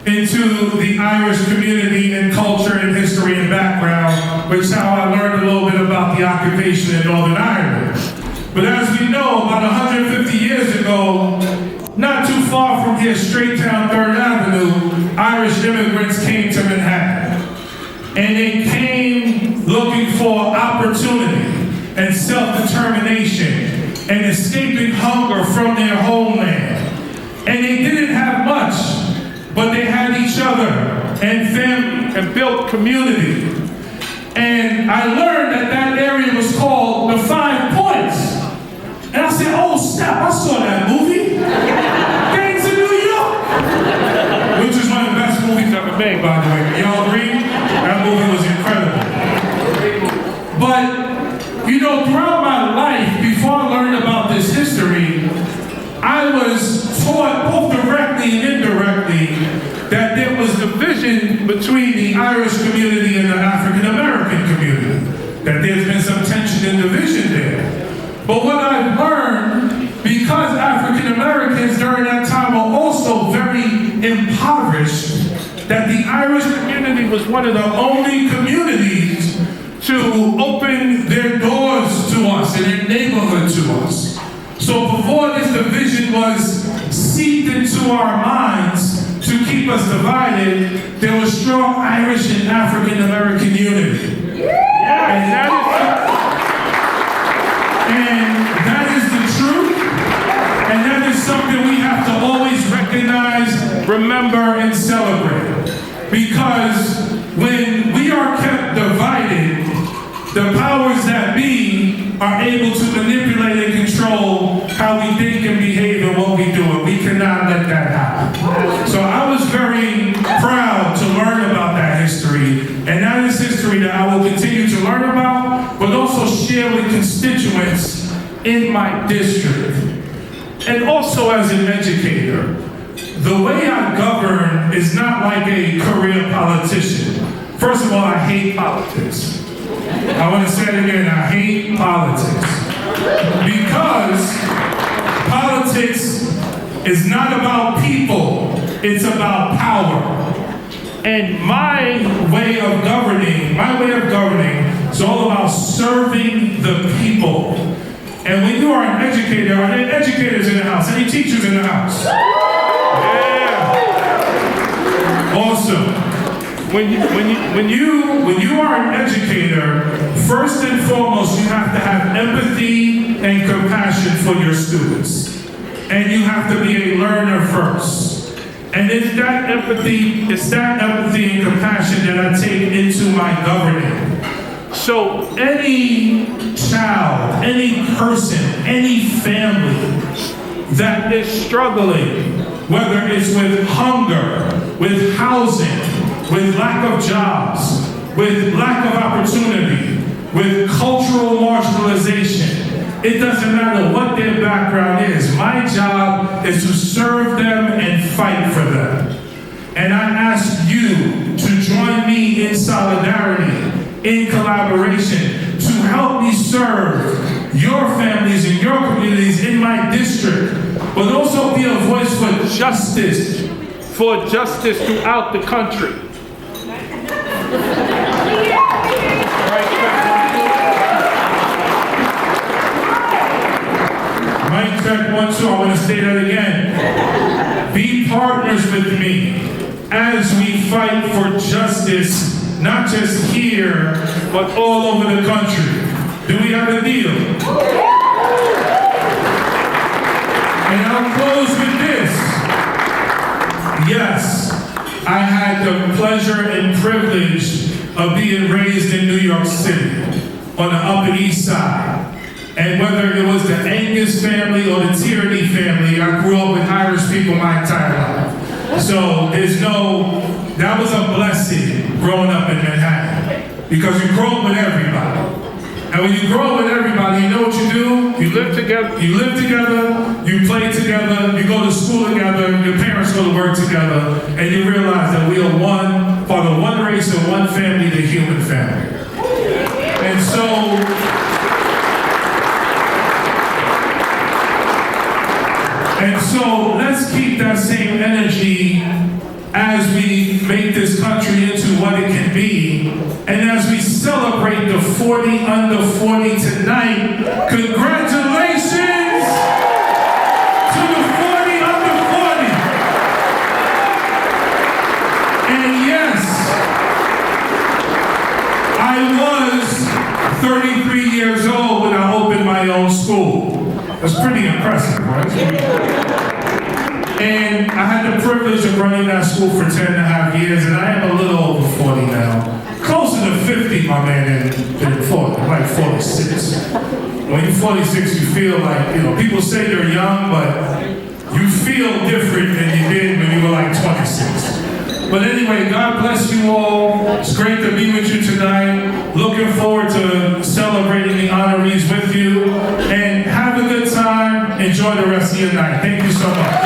into the Irish community and culture and history and background, which is how I learned a little bit about the occupation in Northern Ireland. But as we know, about 150 years ago, not too far from here, straight down 3rd Avenue, Irish immigrants came to Manhattan. And they came looking for opportunity and self-determination and escaping hunger from their homeland. And they didn't have much, but they had each other and family and built community. And I learned that that area was called the 5 Points. And I said, oh snap, I saw that movie. Gangs of New York. Which is one of the best movies ever made, by the way. Y'all agree? That movie was incredible. But, you know, throughout my life, before I learned about this history, I was taught both directly and indirectly that there was division between the Irish community and the African American community. That there's been some tension and division there. But what I've learned, because African Americans during that time were also very impoverished, that the Irish community was one of the only communities to open their doors to us and their neighborhood to us. So before this division was seeped into our minds to keep us divided, there was strong Irish and African American unity. And that is the truth, and that is something we have to always recognize, remember, and celebrate. Because when we are kept divided, the powers that be are able to manipulate and control how we think and behave and what we do, and we cannot let that happen. So I was very proud to learn about that history, and that is history that I will continue to learn about, but also share with constituents in my district. And also as an educator, the way I govern is not like a career politician. First of all, I hate politics. I want to say it again, I hate politics. Because politics is not about people, it's about power. And my way of governing is all about serving the people. And when you are an educator, are there educators in the house? Any teachers in the house? Yeah. Awesome. When you are an educator, first and foremost, you have to have empathy and compassion for your students. And you have to be a learner first. And it's that empathy and compassion that I take into my governing. So any child, any person, any family that is struggling, whether it's with hunger, with housing, with lack of jobs, with lack of opportunity, with cultural marginalization, it doesn't matter what their background is. My job is to serve them and fight for them. And I ask you to join me in solidarity, in collaboration, to help me serve your families and your communities in my district, but also be a voice for justice throughout the country. Mic check 1, 2, I want to say that again. Be partners with me as we fight for justice, not just here, but all over the country. Do we have a deal? And I'll close with this. Yes, I had the pleasure and privilege of being raised in New York City on the Upper East Side. And whether it was the Angus family or the Tierney family, I grew up with Irish people my entire life. So that was a blessing growing up in Manhattan. Because you grow up with everybody. And when you grow up with everybody, you know what you do? You live together, you play together, you go to school together, your parents go to work together, and you realize that we are one, part of one race and one family, the human family. And so let's keep that same energy as we make this country into what it can be, and as we celebrate the 40 under 40 tonight, congratulations to the 40 under 40. And yes, I was 33 years old when I opened my own school. That's pretty impressive, right? And I had the privilege of running that school for 10 and a half years, and I am a little over 40 now. Closer to 50, my man, than 40, like 46. When you're 46, you feel like, people say you're young, but you feel different than you did when you were like 26. But anyway, God bless you all. It's great to be with you tonight. Looking forward to celebrating the honorees with you. And have a good time. Enjoy the rest of your night. Thank you so much.